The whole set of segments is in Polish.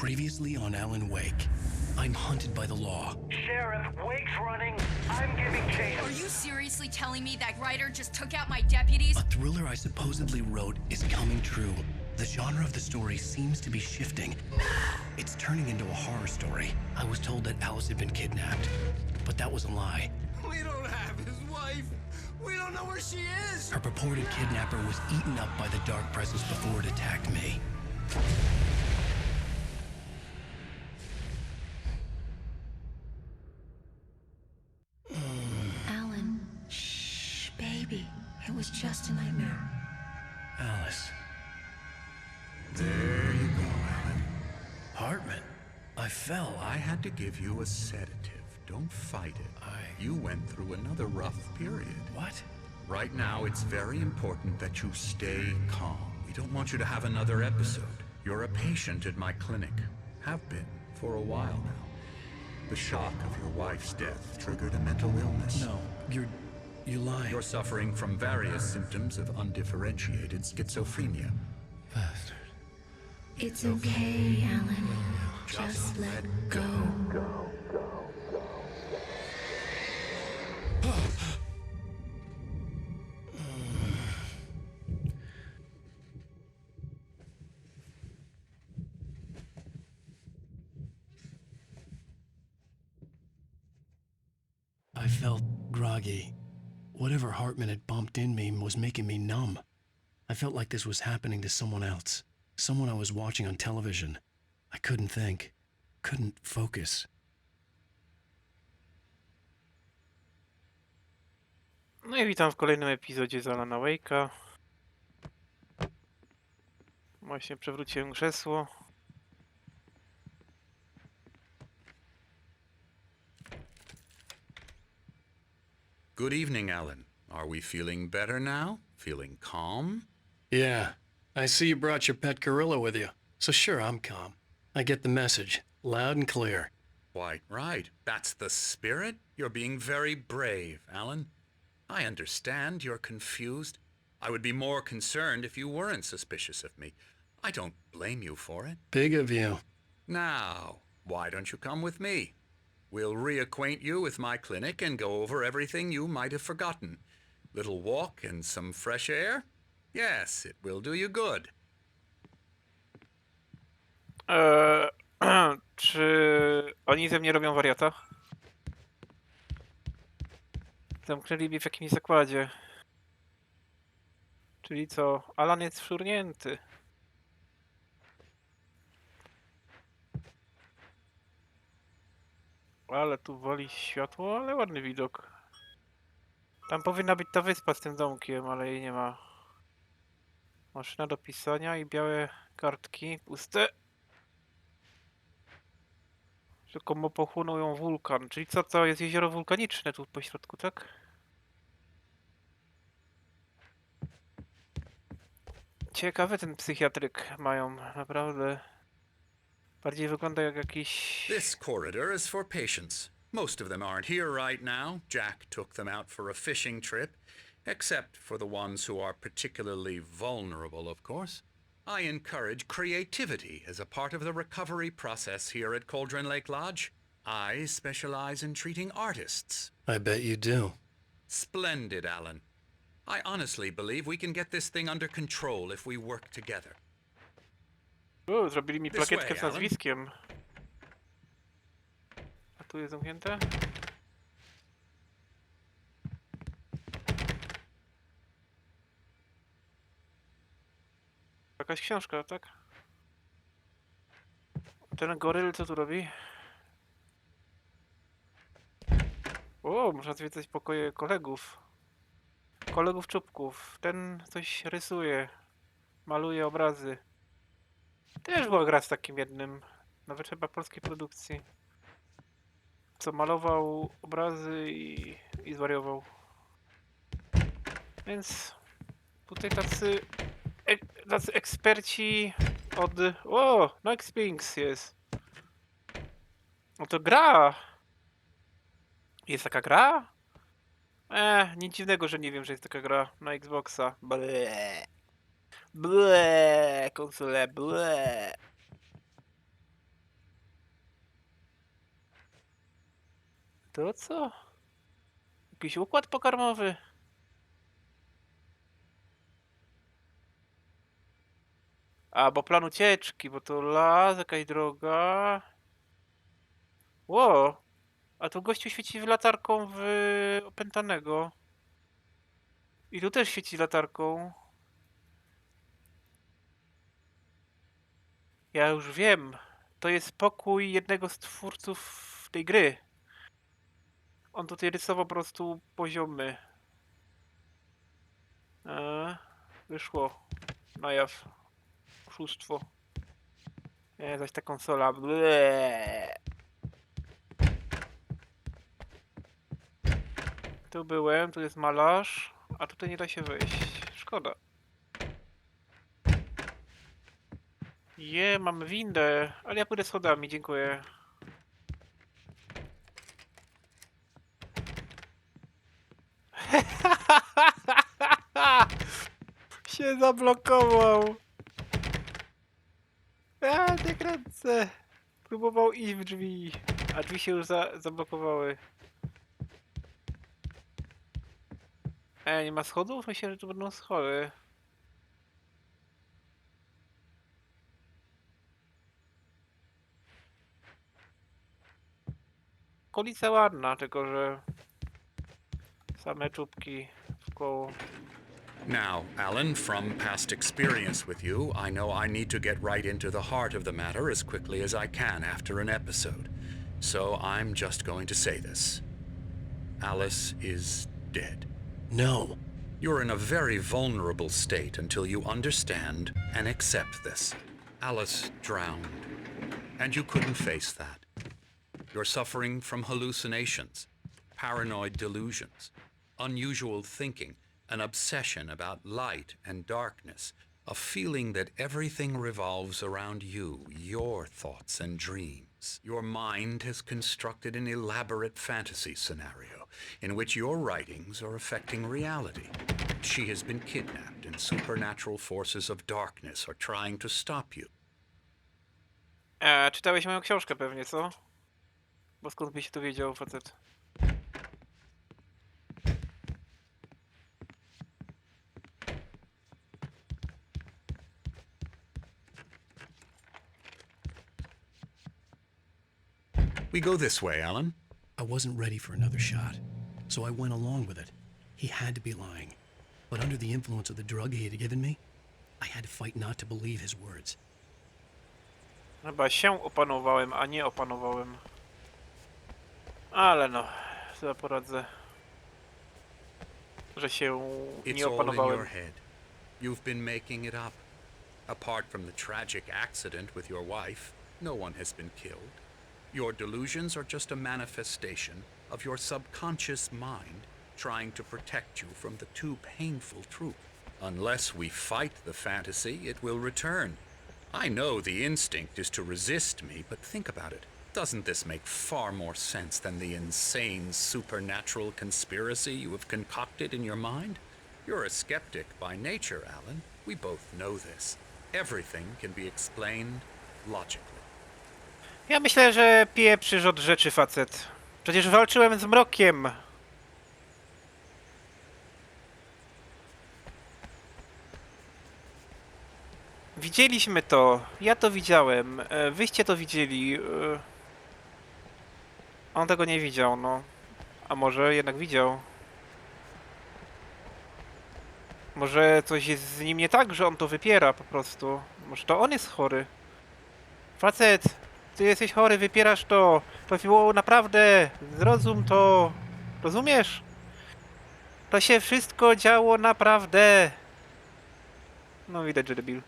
Previously on Alan Wake, I'm hunted by the law. Sheriff, Wake's running. I'm giving chase. Are you seriously telling me that writer just took out my deputies? A thriller I supposedly wrote is coming true. The genre of the story seems to be shifting. It's turning into a horror story. I was told that Alice had been kidnapped, but that was a lie. We don't have his wife. We don't know where she is. Her purported kidnapper was eaten up by the dark presence before it attacked me. Alan, shh, baby. It was just a nightmare. Alice. There you go, Alan. Hartman. I fell. I had to give you a sedative. Don't fight it. You went through another rough period. What? Right now, it's very important that you stay calm. We don't want you to have another episode. You're a patient at my clinic. Have been for a while now. The shock of your wife's death triggered a mental illness. No, you're lying. You're suffering from various symptoms of undifferentiated schizophrenia. Bastard. It's okay, Alan. Just let go. I felt groggy. Whatever Hartman had pumped in me was making me numb. I felt like this was happening to someone else. Someone I was watching on television. I couldn't think. Couldn't focus. No i witam w kolejnym epizodzie z Alana Wake'a. Właśnie przewróciłem krzesło. Good evening, Alan. Are we feeling better now? Feeling calm? Yeah, I see you brought your pet gorilla with you. So sure, I'm calm. I get the message, loud and clear. Quite right. That's the spirit. You're being very brave, Alan. I understand you're confused. I would be more concerned if you weren't suspicious of me. I don't blame you for it. Big of you. Now, why don't you come with me? We'll reacquaint you with my clinic and go over everything you might have forgotten. Little walk and some fresh air? Yes, it will do you good. Czy oni ze mnie robią wariata? Zamknęli mnie w jakimś zakładzie. Czyli co? Alan jest wszurnięty. Ale tu wali światło, ale ładny widok. Tam powinna być ta wyspa z tym domkiem, ale jej nie ma. Maszyna do pisania i białe kartki, puste. Tylko pochłonął ją wulkan. Czyli co, to jest jezioro wulkaniczne tu po środku, tak? Ciekawy ten psychiatryk mają, naprawdę. Bardziej wygląda jak jakiś... This corridor is for patients. Most of them aren't here right now. Jack took them out for a fishing trip, except for the ones who are particularly vulnerable, of course. I encourage creativity as a part of the recovery process here at Cauldron Lake Lodge. I specialize in treating artists. I bet you do. Splendid, Alan. I honestly believe we can get this thing under control if we work together. O, zrobili mi This plakietkę way, z Alan. nazwiskiem. A tu jest zamknięte? Jakaś książka, tak? Ten goryl co tu robi? O, można zwiedzać pokoje kolegów. Kolegów czubków. Ten coś rysuje. Maluje obrazy. Też była gra z takim jednym. Nawet chyba polskiej produkcji. Co malował obrazy i zwariował. Więc tutaj tacy eksperci od... O! No Xpinks jest. No to gra! Jest taka gra? Nic dziwnego, że nie wiem, że jest taka gra na Xboxa. Ble. Ble. Konsole, ble. To co? Jakiś układ pokarmowy? A, bo plan ucieczki, bo to las, jakaś droga. Ło! A tu gościu świeci latarką w opętanego. I tu też świeci latarką. Ja już wiem. To jest pokój jednego z twórców tej gry. On tutaj rysował po prostu poziomy. Wyszło na jaw. Oszustwo. Nie, zaś ta konsola. Ble. Tu byłem, tu jest malarz, a tutaj nie da się wejść. Szkoda. Mamy windę, ale ja pójdę schodami, dziękuję. Się zablokował. Ja nie kręcę. Próbował iść w drzwi, a drzwi się już zablokowały. Nie ma schodów? Myślę, że tu będą schody. Okolica ładna, tylko że same czubki w koło. Now, Alan, from past experience with you, I know I need to get right into the heart of the matter as quickly as I can after an episode. So I'm just going to say this. Alice is dead. No. You're in a very vulnerable state until you understand and accept this. Alice drowned, and you couldn't face that. You're suffering from hallucinations, paranoid delusions, unusual thinking, an obsession about light and darkness, a feeling that everything revolves around you, your thoughts and dreams. Your mind has constructed an elaborate fantasy scenario in which your writings are affecting reality. She has been kidnapped and supernatural forces of darkness are trying to stop you. Czytałeś moją książkę pewnie, co? Bo skąd byś to wiedział, facet? We go this way, Alan. I wasn't ready for another shot, so I went along with it. He had to be lying. But under the influence of the drug he had given me, I had to fight not to believe his words. Chyba się opanowałem, a nie opanowałem. Ale no, sobie poradzę. Że się It's nie all in your opanowałem. head. You've been making it up. Apart from the tragic accident with your wife, no one has been killed. Your delusions are just a manifestation of your subconscious mind trying to protect you from the too painful truth. Unless we fight the fantasy, it will return. I know the instinct is to resist me, but think about it. Doesn't this make far more sense than the insane supernatural conspiracy you have concocted in your mind? You're a skeptic by nature, Alan. We both know this. Everything can be explained logically. Ja myślę, że pieprzysz od rzeczy, facet. Przecież walczyłem z mrokiem. Widzieliśmy to. Ja to widziałem. Wyście to widzieli. On tego nie widział, no. A może jednak widział. Może coś jest z nim nie tak, że on to wypiera po prostu. Może to on jest chory. Facet, ty jesteś chory, wypierasz to. To było naprawdę. Zrozum to. Rozumiesz? To się wszystko działo naprawdę. No widać, że debil.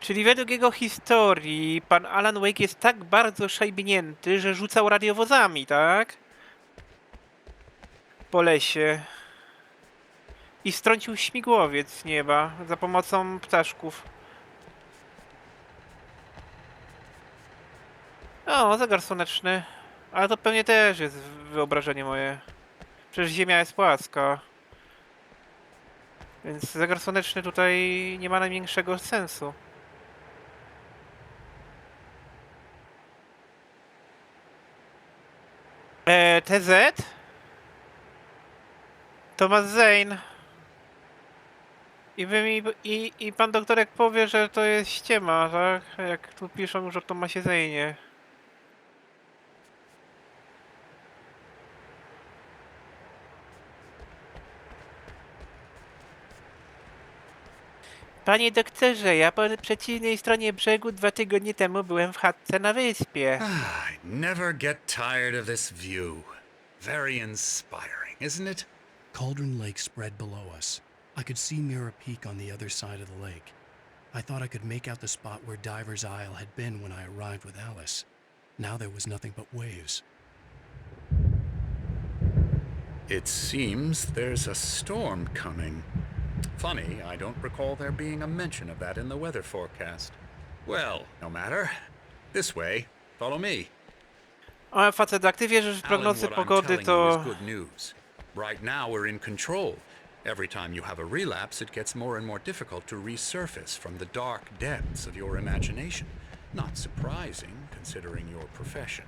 Czyli według jego historii pan Alan Wake jest tak bardzo szajbnięty, że rzucał radiowozami, tak? Po lesie. I strącił śmigłowiec z nieba za pomocą ptaszków. O, zegar słoneczny. Ale to pewnie też jest wyobrażenie moje. Przecież Ziemia jest płaska. Więc zegar słoneczny tutaj nie ma najmniejszego sensu. TZ? Thomas Zane. I pan doktorek powie, że to jest ściema, tak? Jak tu piszą już o Thomasie Zane'ie. Panie doktorze, ja po przeciwnej stronie brzegu 2 tygodnie temu byłem w chatce na wyspie. I never get tired of this view. Very inspiring, isn't it? Cauldron Lake spread below us. I could see Mirror Peak on the other side of the lake. I thought I could make out the spot where Diver's Isle had been when I arrived with Alice. Now there was nothing but waves. It seems there's a storm coming. Funny, I don't recall there being a mention of that in the weather forecast. Well, no matter. This way. Follow me. O, facet, jak ty wierzysz w Alan, prognozy what I'm pogody, telling you to... is good news. Right now we're in control. Every time you have a relapse, it gets more and more difficult to resurface from the dark depths of your imagination. Not surprising, considering your profession.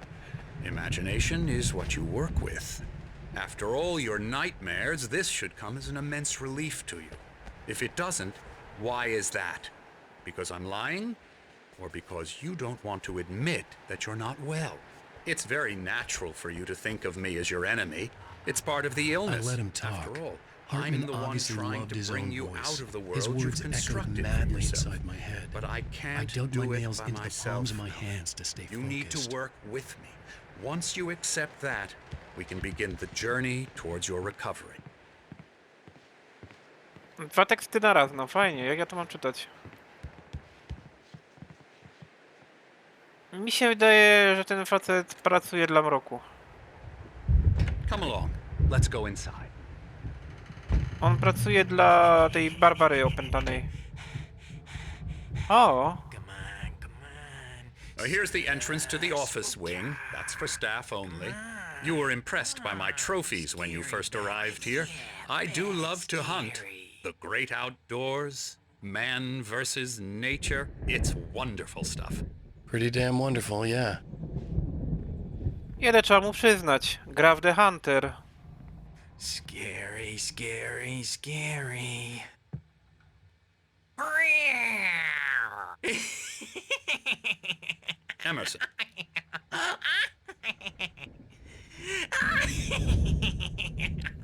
Imagination is what you work with. After all your nightmares, this should come as an immense relief to you. If it doesn't, why is that? Because I'm lying? Or because you don't want to admit that you're not well? It's very natural for you to think of me as your enemy. It's part of the illness. I let him talk. After all, Hartman I'm the one obviously trying loved to his bring own you voice. out of the His world you've words echoed constructed for madly yourself. inside my head. But I I can't dug do my it nails by into the myself. palms of my hands to stay You focused. need to work with me. Once you accept that, we can begin the journey towards your recovery. 2 teksty na raz, no fajnie, jak ja to mam czytać? Mi się wydaje, że ten facet pracuje dla mroku. Come along. Let's go inside. On pracuje dla tej Barbary opętanej. O! Here's the entrance to the office wing. That's for staff only. You were impressed by my trophies when you first arrived here. I do love to hunt. The great outdoors, man versus nature. It's wonderful stuff. Pretty damn wonderful, yeah. Ile trzeba mu przyznać? Gra w The Hunter. Scary, scary, scary. Emerson.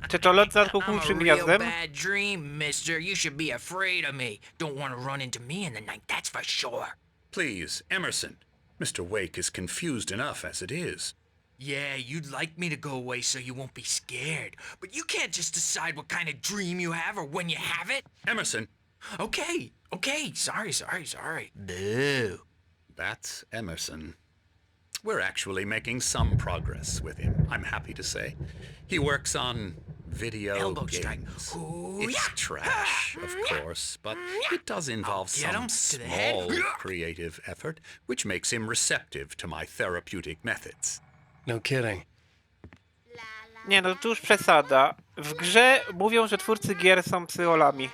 Czy to lot nad I'm a kukułczym real gniazdem? bad dream, mister. You should be afraid of me. Don't want to run into me in the night, that's for sure. Please, Emerson. Mr. Wake is confused enough as it is. Yeah, you'd like me to go away so you won't be scared. But you can't just decide what kind of dream you have or when you have it. Emerson, Okay, okay. Sorry. Boo. that's Emerson. We're actually making some progress with him, I'm happy to say. He works on video Elbow strike. games. Ooh, It's yeah. trash, of course, but it does involve Get some 'em to the head. small creative effort, which makes him receptive to my therapeutic methods. No kidding. Nie no, to już przesada. W grze mówią, że twórcy gier są psyolami.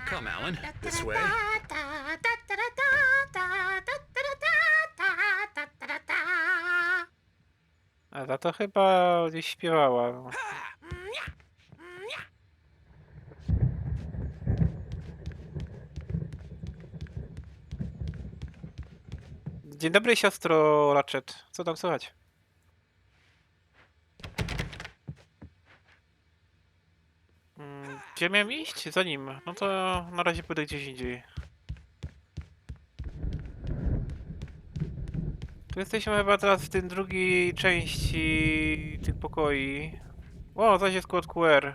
Come, Alan, this way. A ta to chyba gdzieś śpiewała. No. Dzień dobry, siostro Ratchet. Co tam słychać? Gdzie miałem iść? Za nim. No to na razie pójdę gdzieś indziej. Tu jesteśmy chyba teraz w tym drugiej części tych pokoi. O, zaś jest kod QR.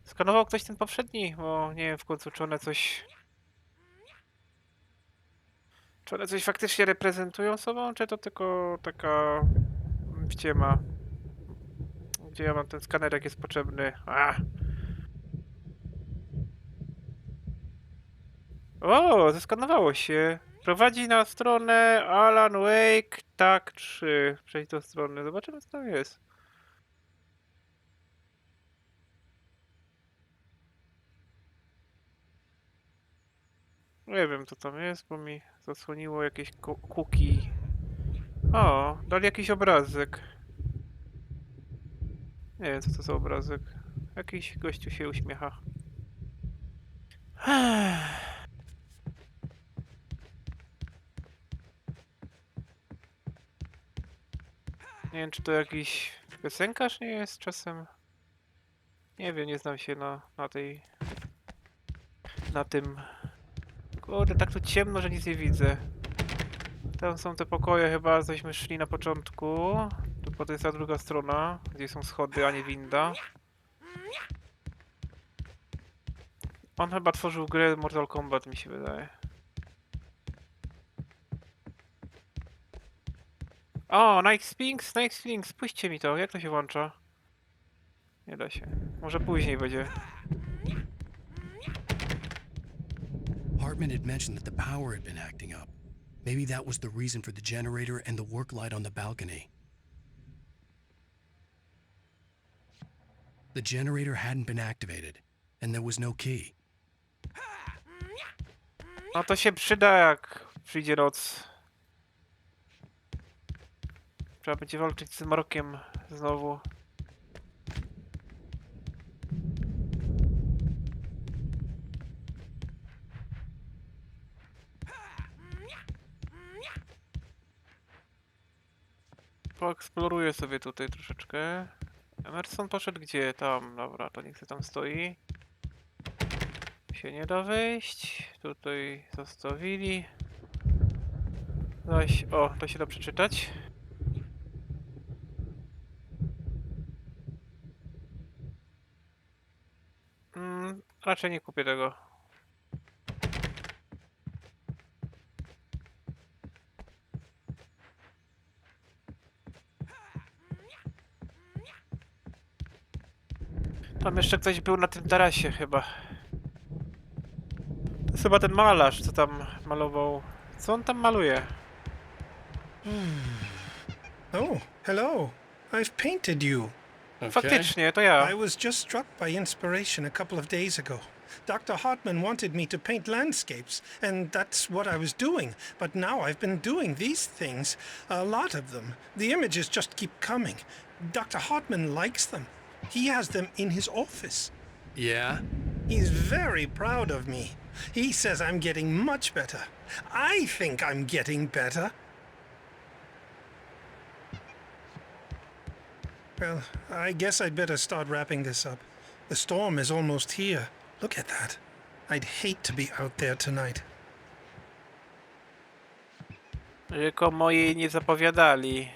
Skanował ktoś ten poprzedni? Bo nie wiem w końcu, czy one coś... Czy one coś faktycznie reprezentują sobą, czy to tylko taka... ściema? Gdzie ja mam ten skaner, jak jest potrzebny? O, zeskanowało się. Prowadzi na stronę Alan Wake, tak 3. Przejdź do strony, zobaczymy co tam jest. Nie wiem co tam jest, bo mi zasłoniło jakieś cookie. O, dali jakiś obrazek. Nie wiem co to za obrazek. Jakiś gościu się uśmiecha. Nie wiem, czy to jakiś piosenkarz nie jest czasem. Nie wiem, nie znam się na tym. Kurde, tak tu ciemno, że nic nie widzę. Tam są te pokoje chyba, cośmy szli na początku. Tu potem jest ta druga strona, gdzie są schody, a nie winda. On chyba tworzył grę Mortal Kombat, mi się wydaje. O, Night Sphinx, spójrzcie mi to, jak to się włącza? Nie da się. Może później będzie. Hartman had mentioned that the power had been acting up. Maybe that was the reason for the generator and the work light on the balcony. The generator hadn't been activated, and there was no key. No to się przyda, jak przyjdzie noc. Trzeba będzie walczyć z mrokiem znowu. Poeksploruję sobie tutaj troszeczkę. Emerson poszedł gdzie? Tam, dobra, to niech się tam stoi. Się nie da wejść. Tutaj zostawili. Zaś, o, to się da przeczytać. Raczej nie kupię tego. Tam jeszcze ktoś był na tym tarasie chyba. To jest chyba ten malarz, co tam malował. Co on tam maluje? Oh, hello. I've painted you. Faktycznie, to ja. I was just struck by inspiration a couple of days ago. Dr. Hartman wanted me to paint landscapes, and that's what I was doing. But now I've been doing these things, a lot of them. The images just keep coming. Dr. Hartman likes them. He has them in his office. Yeah? He's very proud of me. He says I'm getting much better. I think I'm getting better. Well, I guess I'd better start wrapping this up. The storm is almost here. Look at that. I'd hate to be out there tonight. Tylko mojej nie zapowiadali.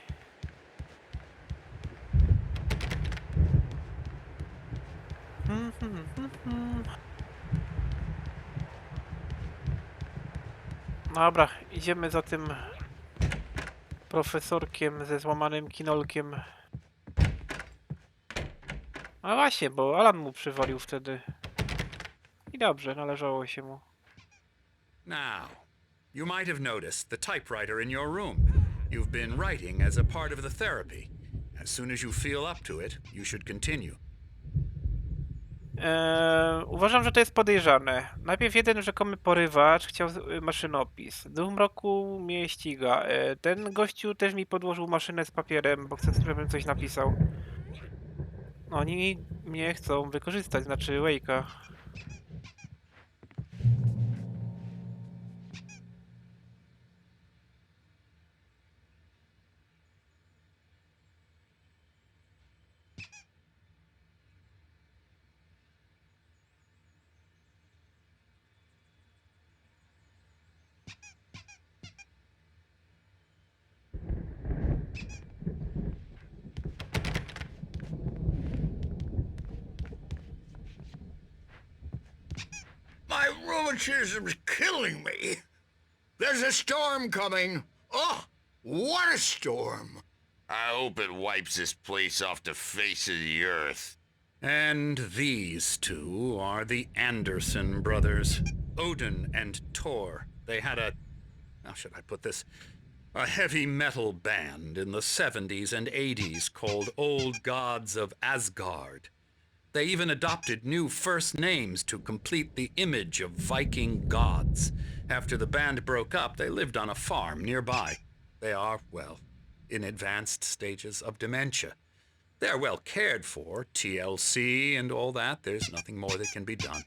Dobra, idziemy za tym profesorkiem ze złamanym kinolkiem. A właśnie, bo Alan mu przywalił wtedy. I dobrze, należało się mu. Now, you might have noticed the typewriter in your room. You've been writing as a part of the therapy. As soon as you feel up to it, you should continue. Uważam, że to jest podejrzane. Najpierw jeden rzekomy porywacz chciał maszynopis. Duch mroku mnie ściga. Ten gościu też mi podłożył maszynę z papierem, bo chce, żebym coś napisał. Oni mnie chcą wykorzystać, znaczy Wake'a. My rheumatism's killing me. There's a storm coming. Oh, what a storm. I hope it wipes this place off the face of the earth. And these two are the Anderson brothers. Odin and Tor. They had how should I put this? A heavy metal band in the 70s and 80s called Old Gods of Asgard. They even adopted new first names to complete the image of Viking gods. After the band broke up, they lived on a farm nearby. They are, well, in advanced stages of dementia. They're well cared for, TLC and all that. There's nothing more that can be done.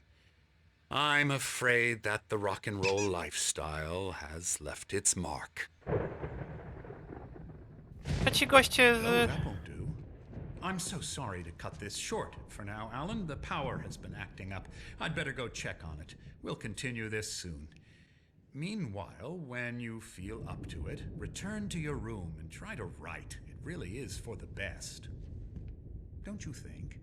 I'm afraid that the rock and roll lifestyle has left its mark. A ci goście z... That won't do. I'm so sorry to cut this short for now, Alan. The power has been acting up. I'd better go check on it. We'll continue this soon. Meanwhile, when you feel up to it, return to your room and try to write. It really is for the best. Don't you think?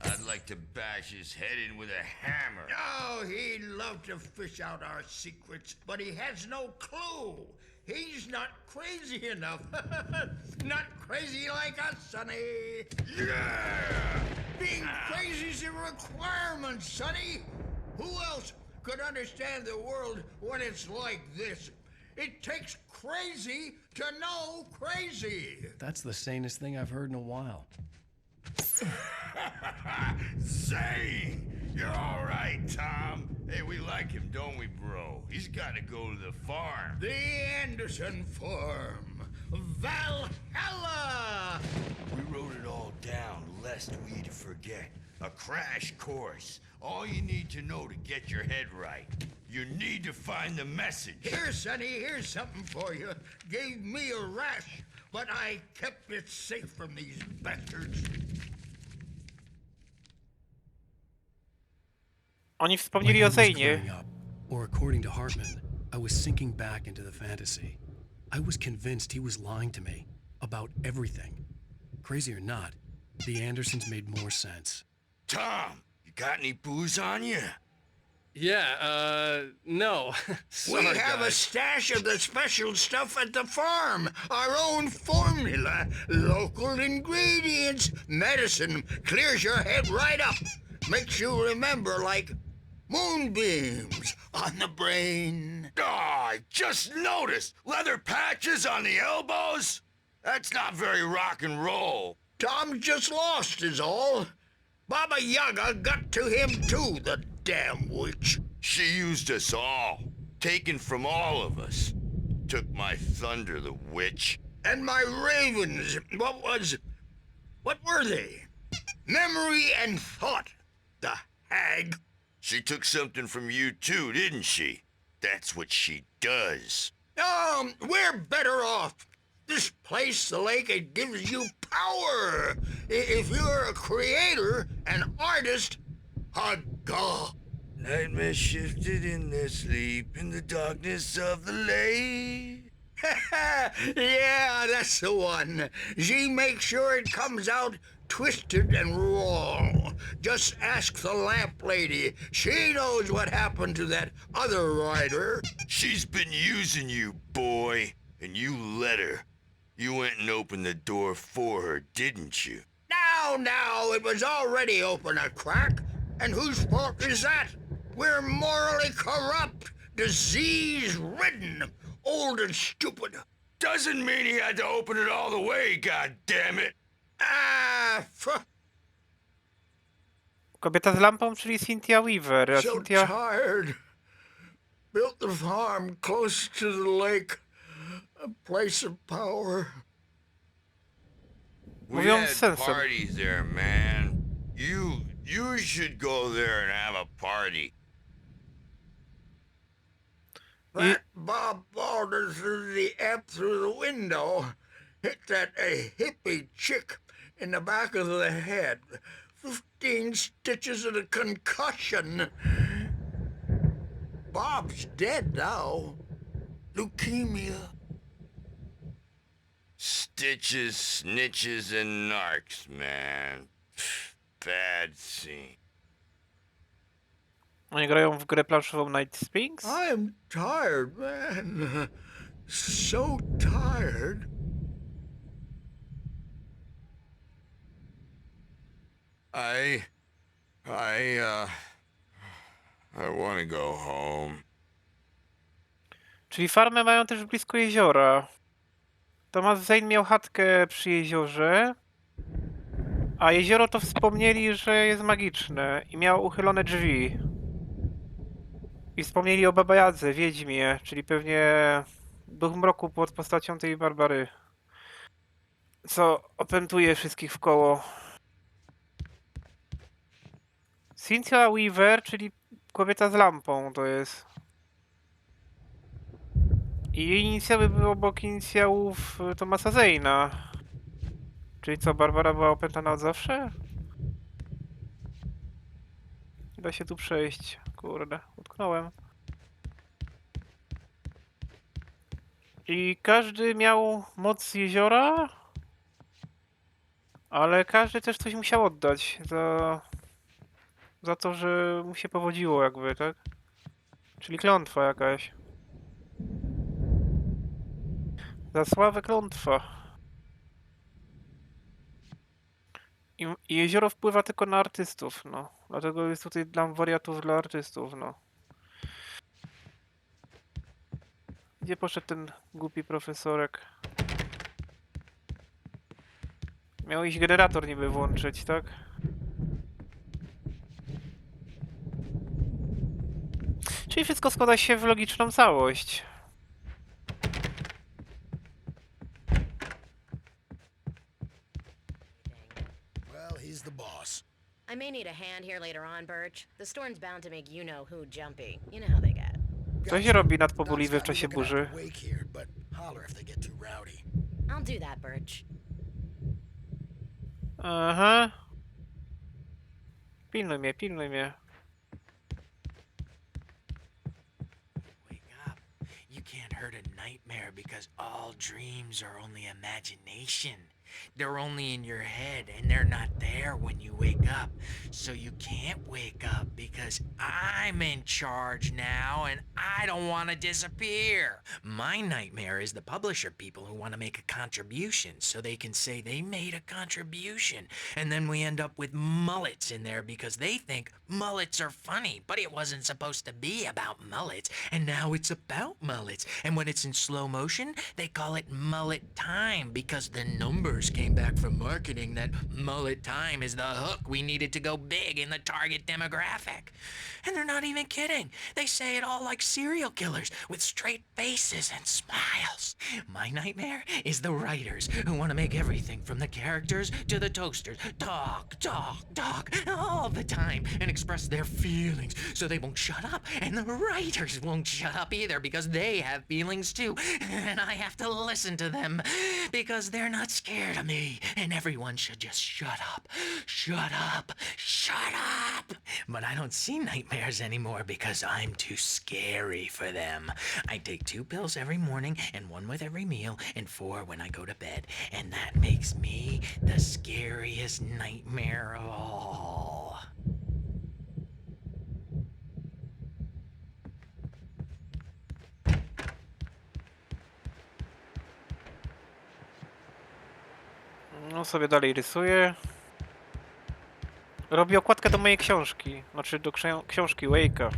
I'd like to bash his head in with a hammer. Oh, he'd love to fish out our secrets, but he has no clue. He's not crazy enough. Not crazy like us, Sonny. Yeah! Being crazy's a requirement, Sonny. Who else could understand the world when it's like this? It takes crazy to know crazy. That's the sanest thing I've heard in a while. Zane! You're all right, Tom. Hey, we like him, don't we, bro? He's got to go to the farm. The Anderson farm. Valhalla! We wrote it all down, lest we'd forget. A crash course. All you need to know to get your head right. You need to find the message. Here, Sonny, here's something for you. Gave me a rash, but I kept it safe from these bastards. Oni wspomnieli o My head was Zejnie. clearing up, or according to Hartman, I was sinking back into the fantasy. I was convinced he was lying to me about everything. Crazy or not, the Andersons made more sense. Tom, you got any booze on you? Yeah, no. Sorry, We have a guys. stash of the special stuff at the farm. Our own formula. Local ingredients. Medicine clears your head right up. Makes you remember like moonbeams on the brain. Oh, I just noticed. Leather patches on the elbows? That's not very rock and roll. Tom just lost is all. Baba Yaga got to him too, the damn witch. She used us all. Taken from all of us. Took my thunder, the witch. And my ravens. What were they? Memory and thought. The hag. She took something from you too, didn't she? That's what she does. We're better off. This place, the lake, it gives you power. If you're a creator, an artist, a god. Nightmare shifted in their sleep in the darkness of the lake. Yeah, that's the one. She makes sure it comes out twisted and wrong. Just ask the lamp lady. She knows what happened to that other rider. She's been using you, boy, and you let her. You went and opened the door for her, didn't you? Now, it was already open a crack. And whose fault is that? We're morally corrupt, disease-ridden, old and stupid. Doesn't mean he had to open it all the way, goddammit. Kobieta z lampą, czyli Cynthia Weaver. A So Cynthia... tired. Built the farm close to the lake. A place of power. We Mówią had z sensem. parties there, man. You should go there and have a party. That Bob Balder threw the amp through the window. Hit that hippie chick in the back of the head. 15 stitches and a concussion. Bob's dead now. Leukemia. Stitches, snitches, and narcs, man. Bad scene. Oni grają w grę planszową Night Springs? I am tired, man. So tired. I I want to go home. Czyli farmę mają też blisko jeziora. Thomas Zane miał chatkę przy jeziorze, a jezioro to wspomnieli, że jest magiczne i miało uchylone drzwi. I wspomnieli o Baba Jadze, wiedźmie, czyli pewnie duch mroku pod postacią tej Barbary, co opętuje wszystkich w koło. Cynthia Weaver, czyli kobieta z lampą to jest. I jej inicjały były obok inicjałów Thomasa Zane'a. Czyli co, Barbara była opętana od zawsze? Nie da się tu przejść. Kurde, utknąłem. I każdy miał moc z jeziora, ale każdy też coś musiał oddać za to, że mu się powodziło jakby, tak? Czyli klątwa jakaś. Za sławę klątwa. I jezioro wpływa tylko na artystów, no. Dlatego jest tutaj dla wariatów, dla artystów, no. Gdzie poszedł ten głupi profesorek? Miał iść generator niby włączyć, tak? Czyli wszystko składa się w logiczną całość. Well, he's the boss. I may need a hand here later on, Birch. The storm's bound to make you-know-who jumpy. You know how they get. Co się robi nadpobudliwy w czasie burzy? Wake here, but holler if they get too rowdy. I'll do that, Birch. Aha. Pilnuj mnie, pilnuj mnie. Wake up. You can't hurt a nightmare because all dreams are only imagination. They're only in your head and they're not there when you wake up. So you can't wake up because I'm in charge now and I don't want to disappear. My nightmare is the publisher people who want to make a contribution so they can say they made a contribution. And then we end up with mullets in there because they think mullets are funny, but it wasn't supposed to be about mullets. And now it's about mullets. And when it's in slow motion, they call it mullet time because the numbers came back from marketing that mullet time is the hook we needed to go big in the target demographic. And they're not even kidding. They say it all like serial killers with straight faces and smiles. My nightmare is the writers who want to make everything from the characters to the toasters talk all the time and express their feelings so they won't shut up. And the writers won't shut up either because they have feelings too. And I have to listen to them because they're not scared of me. And everyone should just shut up. Shut up. Shut up. But I don't see nightmares anymore because I'm too scary for them. I take 2 pills every morning and 1 with every meal and 4 when I go to bed. And that makes me the scariest nightmare of all. No sobie dalej rysuję. Robię okładkę do mojej książki. Znaczy do książki Wake'a.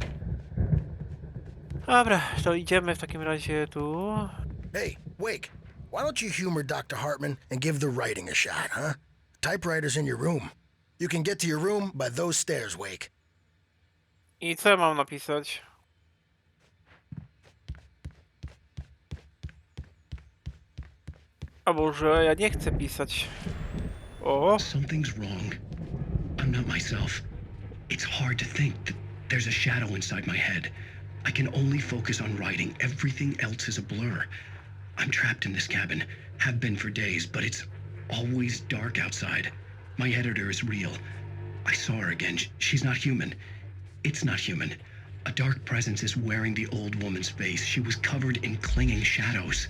Dobra, to idziemy w takim razie tu. Hey, Wake, why don't you humor Dr. Hartman and give the writing a shot, huh? Typewriter's in your room. You can get to your room by those stairs, Wake. I co ja mam napisać? A może ja nie chcę pisać. O! Something's wrong. I'm not myself. It's hard to think that there's a shadow inside my head. I can only focus on writing. Everything else is a blur. I'm trapped in this cabin. Have been for days, but it's always dark outside. My editor is real. I saw her again. She's not human. It's not human. A dark presence is wearing the old woman's face. She was covered in clinging shadows.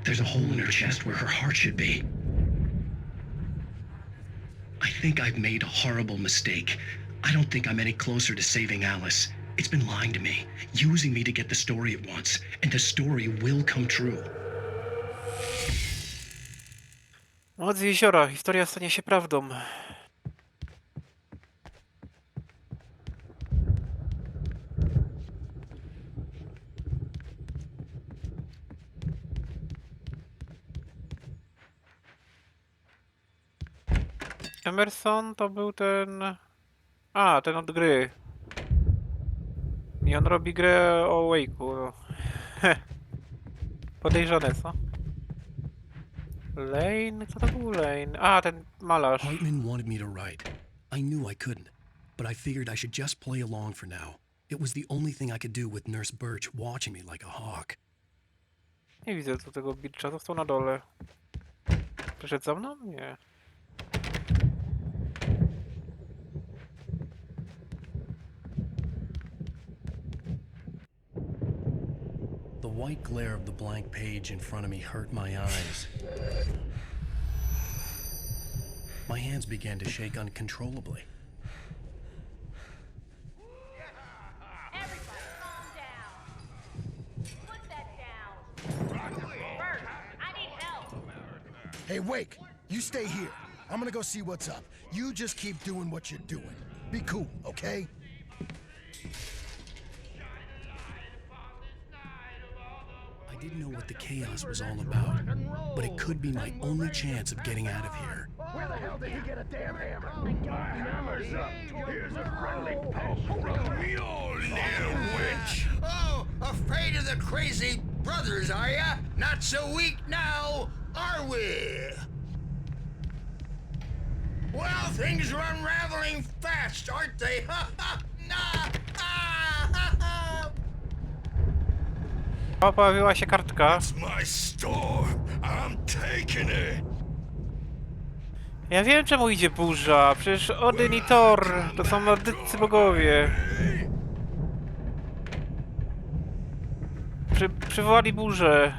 There's a hole in her chest where her heart should be. I think I've made a horrible mistake. I don't think I'm any closer to saving Alice. It's been lying to me, using me to get the story it wants, and the story will come true. Moc jeziora. Historia stanie się prawdą. Emerson to był ten... A, ten od gry. I on robi grę o Wake'u. No. Podejrzane, co? Lane? Co to był Lane? A, ten malarz. Hartman wanted me to write. I knew I couldn't, but I figured I should just play along for now. It was the only thing I could do with Nurse Birch watching me like a hawk. Nie widzę tu tego Bircha, został na dole. Przyszedł za mną? Nie. The white glare of the blank page in front of me hurt my eyes. My hands began to shake uncontrollably. Everybody, calm down. Put that down. Bert, I need help. Hey, Wake, you stay here. I'm gonna go see what's up. You just keep doing what you're doing. Be cool, okay? I didn't know what the chaos was all about, but it could be my only chance of getting out of here. Where the hell did he get a damn hammer? My hammer's up. Here's a friendly pulse from Mjolnir, witch. Oh, afraid of the crazy brothers, are ya? Not so weak now, are we? Well, things are unraveling fast, aren't they? Ha ha! Nah! Ah, ha ha! O, pojawiła się kartka. My storm. I'm taking it. Ja wiem, czemu idzie burza. Przecież Odyn i Thor to są nordyccy bogowie. Przywołali burzę.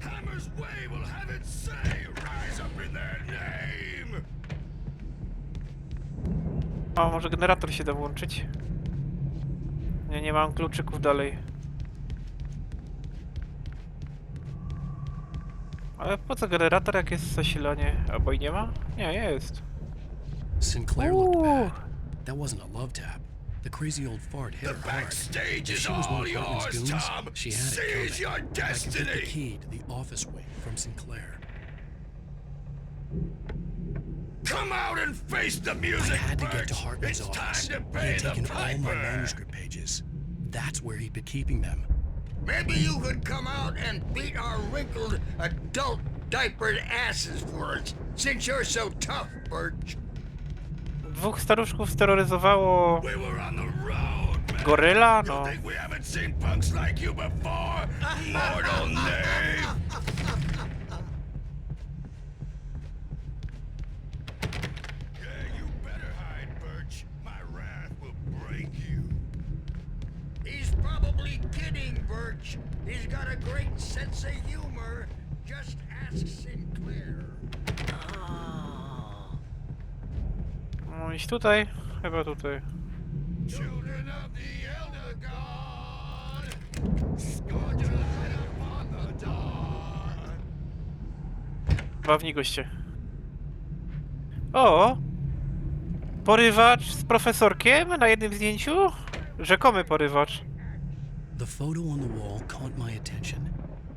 Hammer's way will have its say. Rise up in their name. O, może generator się da włączyć? Nie, nie mam kluczyków dalej. Ale po co generator, jak jest zasilanie? Albo i nie ma? Nie, jest. Sinclair looked bad. That wasn't a love tap. The crazy old fart hit her hard. Backstage If is she was one all of Hartman's yours, goons, Tom. she had it Seize your coming. I could get the destiny. key to the office wing from Sinclair. Come out and face the I music, had to get Birch. to Hartman's It's office. time to He pay had the taken all my piper. manuscript pages. That's where he'd been keeping them. Maybe you could come out and beat our wrinkled adult diapered asses for us, since you're so tough, Birch. Dwóch staruszków steroryzowało We were on the road, man. goryla, You no. think we haven't seen punks like you before? Mortal name. Yeah, you better hide, Birch. My wrath will break you. He's probably kidding, Birch. He's got a great sense of humor. Just ask Sinclair. No iść tutaj? Chyba tutaj. Children of the Elder God, scorch the light upon the dawn. Bawni goście. O! Porywacz z profesorkiem na jednym zdjęciu? Rzekomy porywacz. The photo on the wall caught my attention.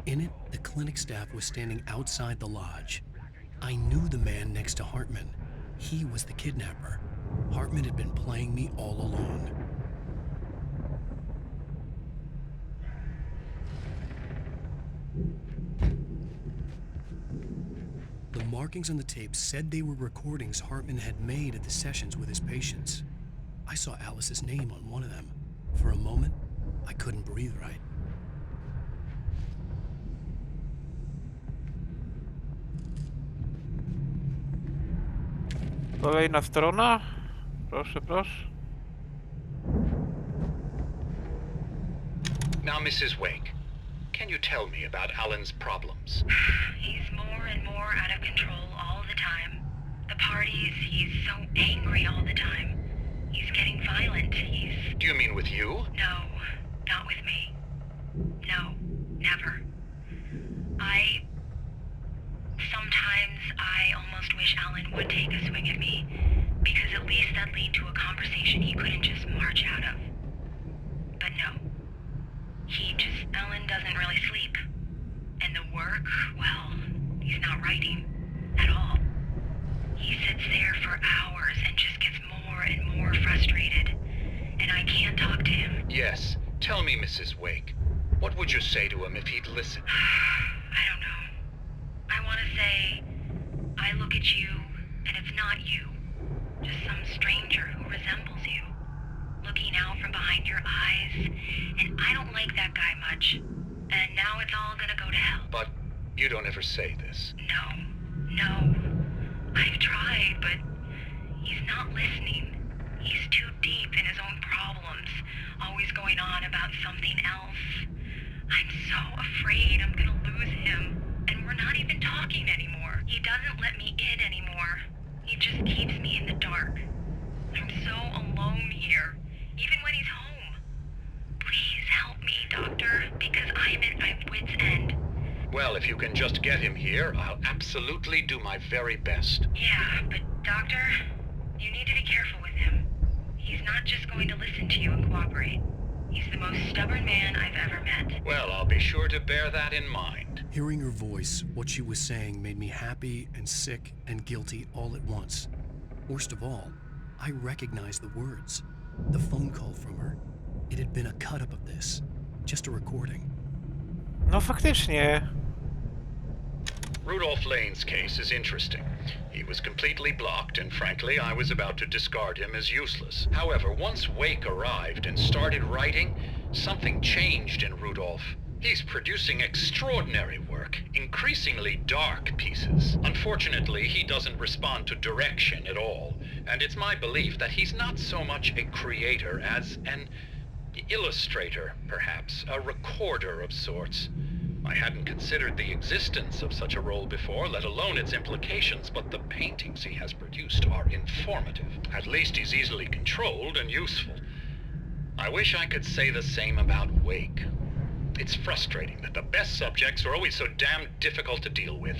In it, the clinic staff was standing outside the lodge. I knew the man next to Hartman. He was the kidnapper. Hartman had been playing me all along. The markings on the tape said they were recordings Hartman had made at the sessions with his patients. I saw Alice's name on one of them. For a moment, I couldn't breathe right. Kolejna strona. Proszę, proszę. Now, Mrs. Wake, can you tell me about Alan's problems? He's more and more out of control all the time. The parties, he's so angry all the time. He's getting violent. Do you mean with you? No, not with me. No, never. Sometimes I almost wish Alan would take a swing at me, because at least that'd lead to a conversation he couldn't just march out of. But no. Alan doesn't really sleep. And the work, well, he's not writing at all. for hours and just gets more and more frustrated. And I can't talk to him. Yes. Tell me, Mrs. Wake. What would you say to him if he'd listen? I don't know. I want to say, I look at you, and it's not you. Just some stranger who resembles you. Looking out from behind your eyes, and I don't like that guy much. And now it's all gonna go to hell. But you don't ever say this. No. I've tried, but he's not listening. He's too deep in his own problems, always going on about something else. I'm so afraid I'm gonna lose him, and we're not even talking anymore. He doesn't let me in anymore. He just keeps me in the dark. I'm so alone here, even when he's home. Please help me, Doctor, because I'm at my wit's end. Well, if you can just get him here, I'll absolutely do my very best. Yeah, but Doctor, you need to be careful with him. He's not just going to listen to you and cooperate. He's the most stubborn man I've ever met. Well, I'll be sure to bear that in mind. Hearing her voice, what she was saying made me happy and sick and guilty all at once. Worst of all, I recognized the words. The phone call from her. It had been a cut-up of this. Just a recording. No faktycznie. Rudolph Lane's case is interesting. He was completely blocked, and frankly, I was about to discard him as useless. However, once Wake arrived and started writing, something changed in Rudolph. He's producing extraordinary work, increasingly dark pieces. Unfortunately, he doesn't respond to direction at all, and it's my belief that he's not so much a creator as an illustrator, perhaps, a recorder of sorts. I hadn't considered the existence of such a role before, let alone its implications, but the paintings he has produced are informative. At least he's easily controlled and useful. I wish I could say the same about Wake. It's frustrating that the best subjects are always so damn difficult to deal with.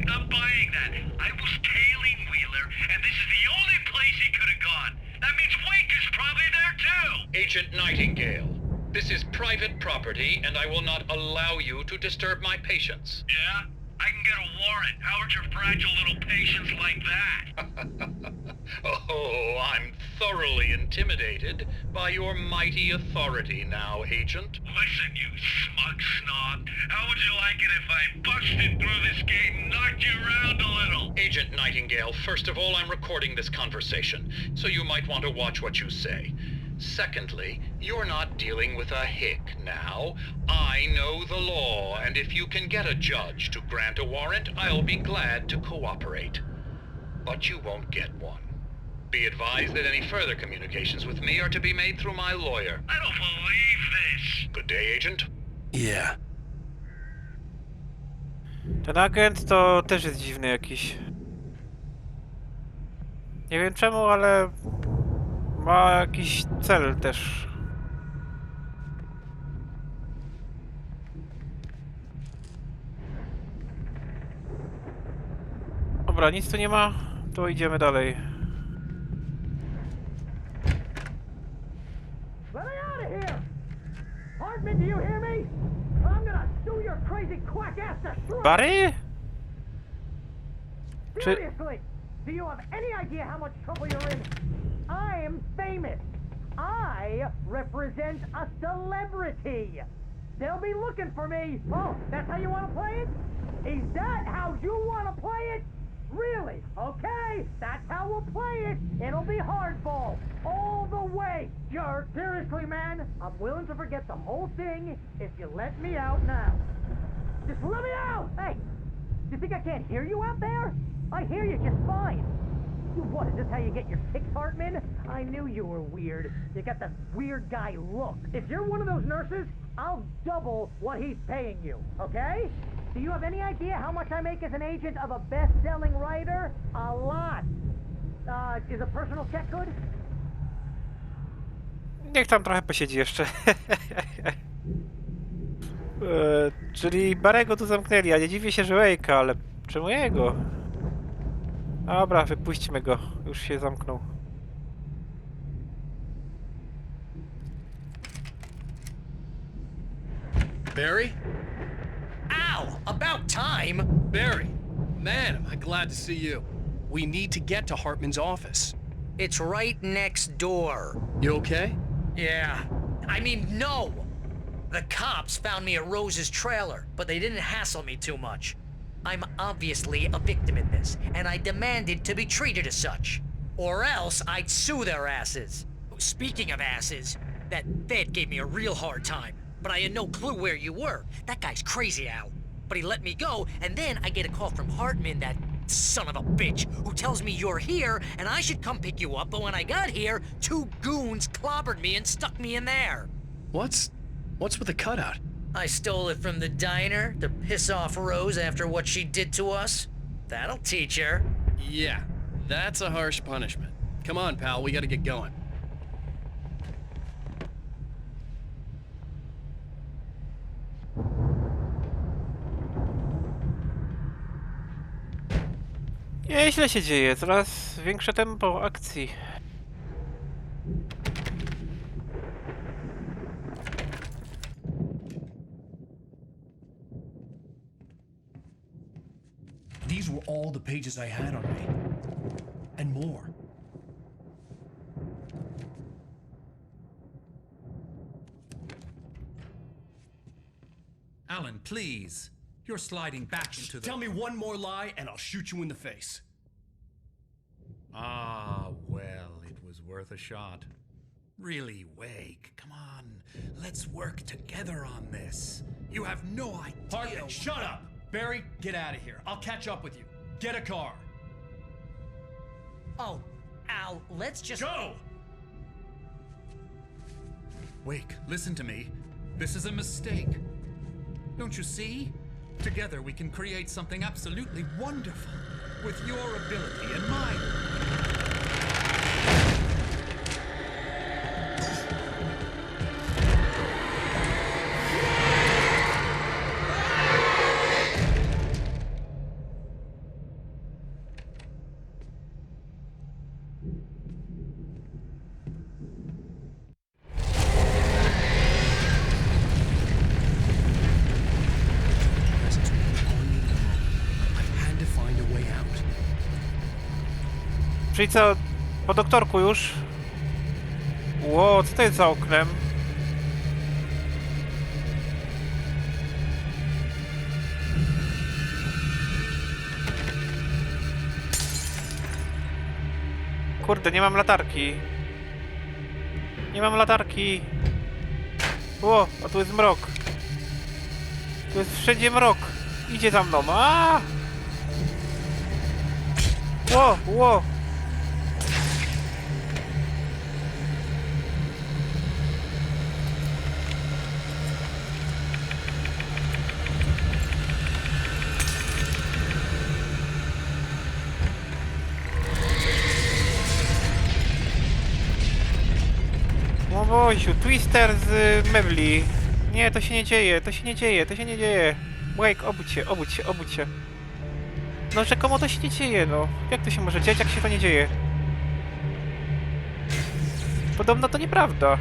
I'm buying that. I was tailing Wheeler, and this is the only place he could have gone. That means Wake is probably there too! Agent Nightingale, this is private property, and I will not allow you to disturb my patients. Yeah? I can get a warrant. How would your fragile little patients like that? Oh, I'm thoroughly intimidated by your mighty authority now, Agent. Listen, you smug snob. How would you like it if I busted through this gate and knocked you around a little? Agent Nightingale, first of all, I'm recording this conversation, so you might want to watch what you say. Secondly, you're not dealing with a hick now. I know the law, and if you can get a judge to grant a warrant, I'll be glad to cooperate. But you won't get one. Be advised that any further communications with me are to be made through my lawyer. I don't believe this. Good day, Agent. Yeah. Ten agent to też jest dziwny jakiś. Nie wiem czemu, ale ma jakiś cel też. Dobra, nic tu nie ma, to idziemy dalej. Let me out of here! Hartman, do you hear me? I'm gonna sue your crazy quack ass to shrug! Barry? Seriously! Do you have any idea how much trouble you're in? I'm famous. I represent a celebrity. They'll be looking for me. Oh, that's how you want to play it? Is that how you want to play it? Really? Okay, that's how we'll play it. It'll be hardball all the way, jerk. Seriously, man, I'm willing to forget the whole thing if you let me out now. Just let me out! Hey, you think I can't hear you out there? I hear you just fine. What, is this how you get your kicks, Hartman? I knew you were weird. You got that weird guy look. If you're one of those nurses, I'll double what he's paying you, okay? Do you have any idea how much I make as an agent of a best-selling writer? A lot. Is a personal check good? Niech tam trochę posiedzi jeszcze. Czyli Barego tu zamknęli, a nie dziwię się, że Wake'a, ale czemu jego? Dobra, wypuśćmy go. Już się zamknął. Barry? Ow! About time! Barry! Man, am I glad to see you. We need to get to Hartman's office. It's right next door. You okay? Yeah. I mean, no! The cops found me at Rose's trailer, but they didn't hassle me too much. I'm obviously a victim in this, and I demanded to be treated as such. Or else I'd sue their asses. Speaking of asses, that Fed gave me a real hard time, but I had no clue where you were. That guy's crazy, Al. But he let me go, and then I get a call from Hartman, that son of a bitch, who tells me you're here and I should come pick you up, but when I got here, 2 goons clobbered me and stuck me in there. What's with the cutout? I stole it from the diner to piss off Rose after what she did to us. That'll teach her. Yeah, that's a harsh punishment. Come on, pal, we gotta get going. Nieźle się dzieje, coraz większe tempo akcji. These were all the pages I had on me. And more. Alan, please. You're sliding back into the... Tell me one more lie and I'll shoot you in the face. Ah, well, it was worth a shot. Really, Wake, come on. Let's work together on this. You have no idea... Hartman, shut up! Barry, get out of here. I'll catch up with you. Get a car. Oh, Al, let's just... Go! Wake, listen to me. This is a mistake. Don't you see? Together we can create something absolutely wonderful. With your ability and mine. Czyli co, po doktorku już? Ło, co to jest za oknem? Kurde, nie mam latarki. Nie mam latarki. Ło, a tu jest mrok. Tu jest wszędzie mrok. Idzie za mną. A! Ło, ło. O Boziu, Twister z mebli. Nie, to się nie dzieje, to się nie dzieje, to się nie dzieje. Wake, obudź się, obudź się, obudź się. No rzekomo to się nie dzieje, no. Jak to się może dziać, jak się to nie dzieje? Podobno to nieprawda.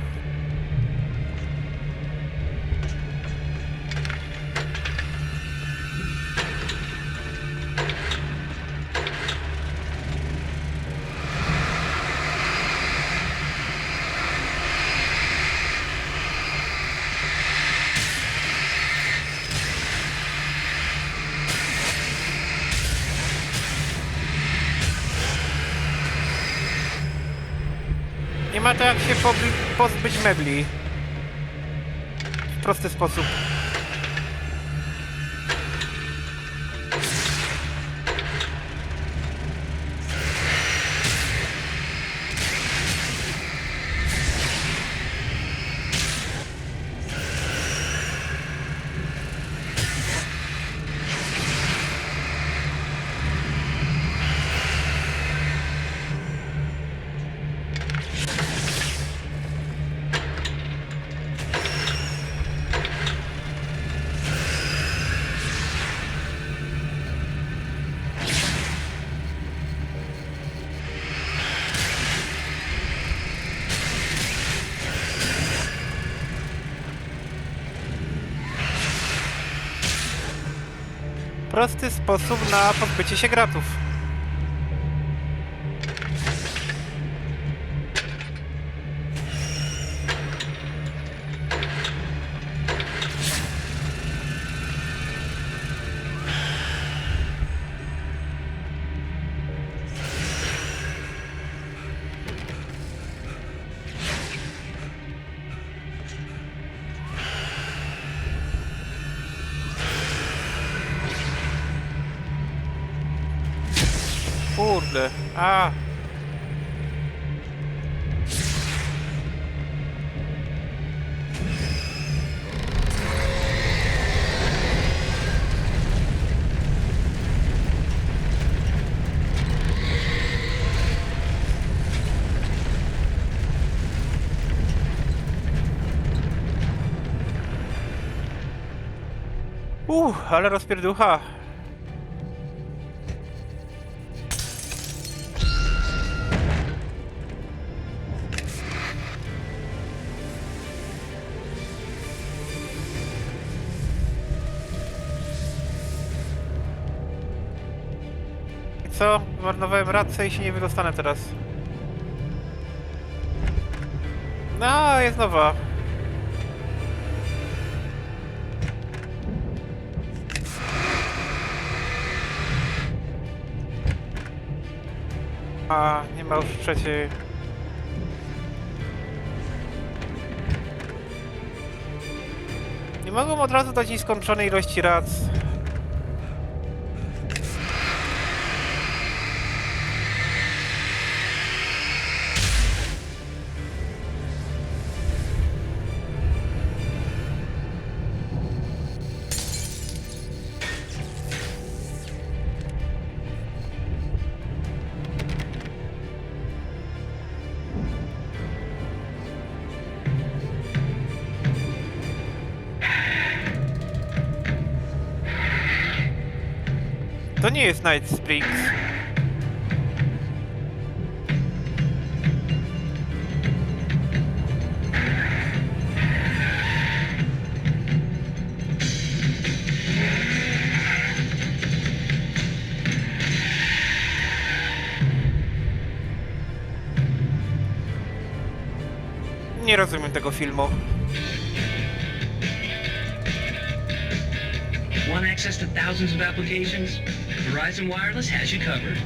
Nie ma to jak się pozbyć mebli. W prosty sposób. Prosty sposób na pozbycie się gratów. Kurde, a! Ale rozpierducha. Co? Zmarnowałem rację i się nie wydostanę teraz. No, jest nowa. A, nie ma już trzeciej. Nie mogą od razu dać jej skończonej ilości rac. To nie jest Night Springs. Nie rozumiem tego filmu. Want access to thousands of applications? Verizon Wireless has you covered.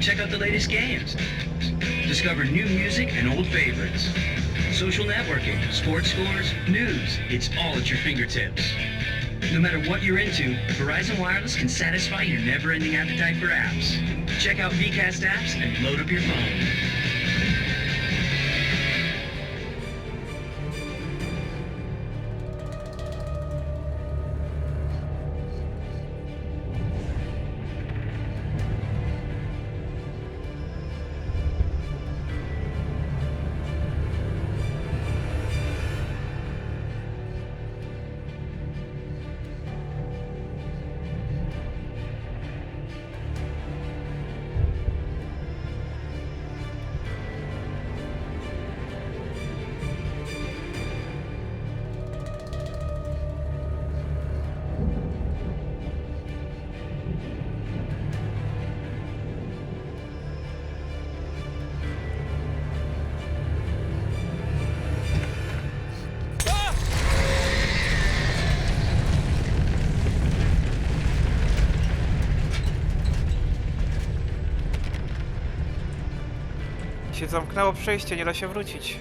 Check out the latest games. Discover new music and old favorites. Social networking, sports scores, news. It's all at your fingertips. No matter what you're into, Verizon Wireless can satisfy your never-ending appetite for apps. Check out VCast apps and load up your phone. Się zamknęło przejście, nie da się wrócić.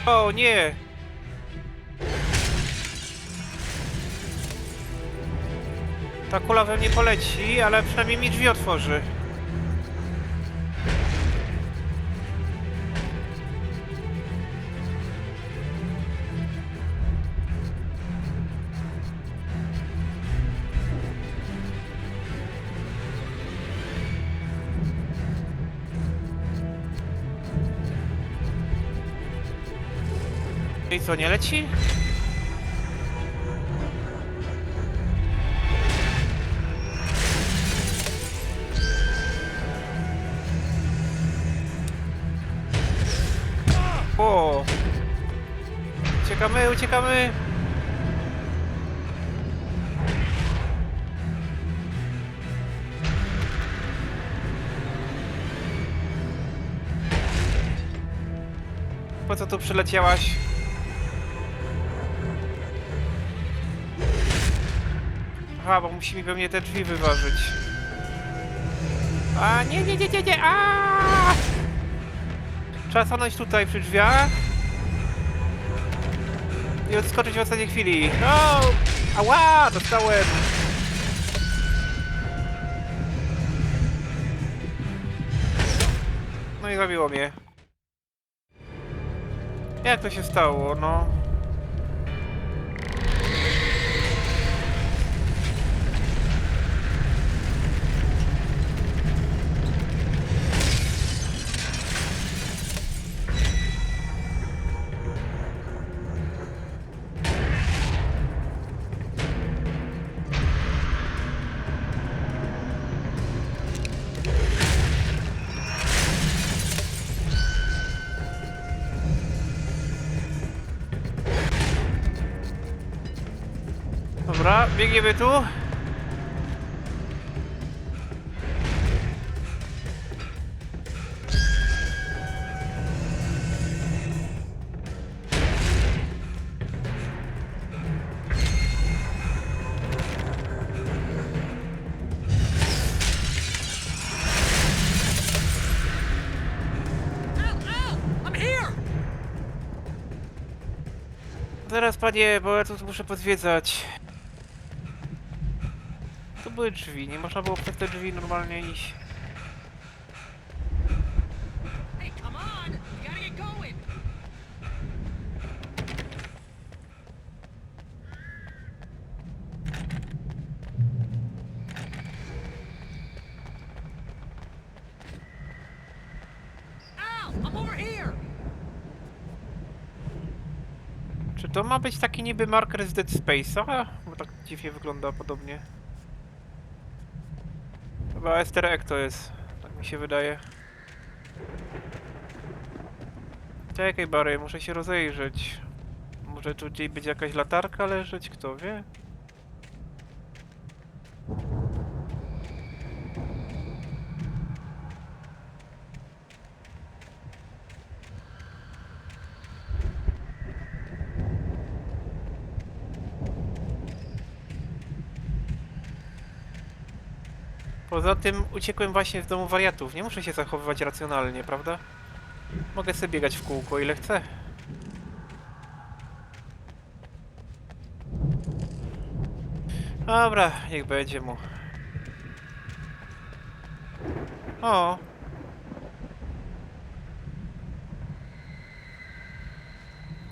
O nie! Ta kula we mnie poleci, ale przynajmniej mi drzwi otworzy. I co, nie leci? Uciekamy, uciekamy! Po co tu przyleciałaś? Aha, bo musi mi pewnie te drzwi wyważyć. A nie, nie, nie, nie, nie! A! Trzeba stanąć tutaj przy drzwiach i odskoczyć w ostatniej chwili. No! Ała! Dostałem! No i zabiło mnie. Jak to się stało, no? Dobra, biegniemy tu. Zaraz, panie, bo ja tu muszę pozwiedzać. To były drzwi, nie można było przez te drzwi normalnie iść. Czy to ma być taki niby marker z Dead Space'a? Bo tak dziwnie wygląda podobnie. Chyba easter egg to jest, tak mi się wydaje. Czekaj, Barry, muszę się rozejrzeć. Może tu gdzieś być jakaś latarka leżeć, kto wie? Poza tym uciekłem właśnie z domu wariatów. Nie muszę się zachowywać racjonalnie, prawda? Mogę sobie biegać w kółko ile chcę. Dobra, niech będzie mu. O!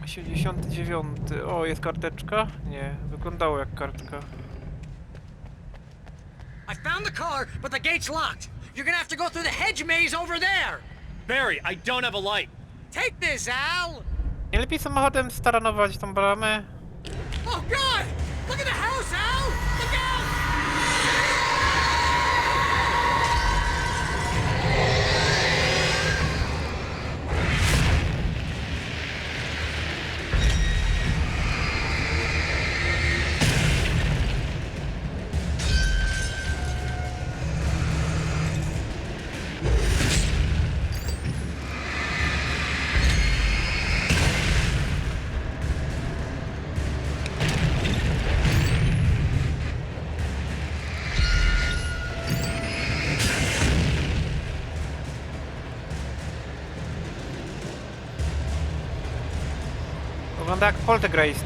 89. O, jest karteczka? Nie, wyglądało jak kartka. I found the car, but the gate's locked. You're gonna have to go through the hedge maze over there. Barry, I don't have a light. Take this, Al. Nie lepiej samochodem staranować tą bramę? Oh God! Look at the house, Al. Look out! Wygląda jak poltergeist.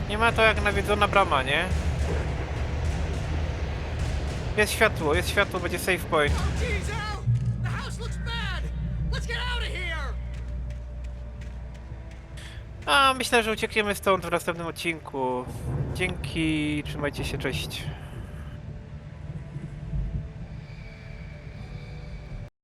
Nie ma to jak nawiedzona brama, nie? Jest światło, będzie save point. Oh, geez, Al! The house looks bad. Let's get out of here. A myślę, że uciekniemy stąd w następnym odcinku. Dzięki, trzymajcie się, cześć.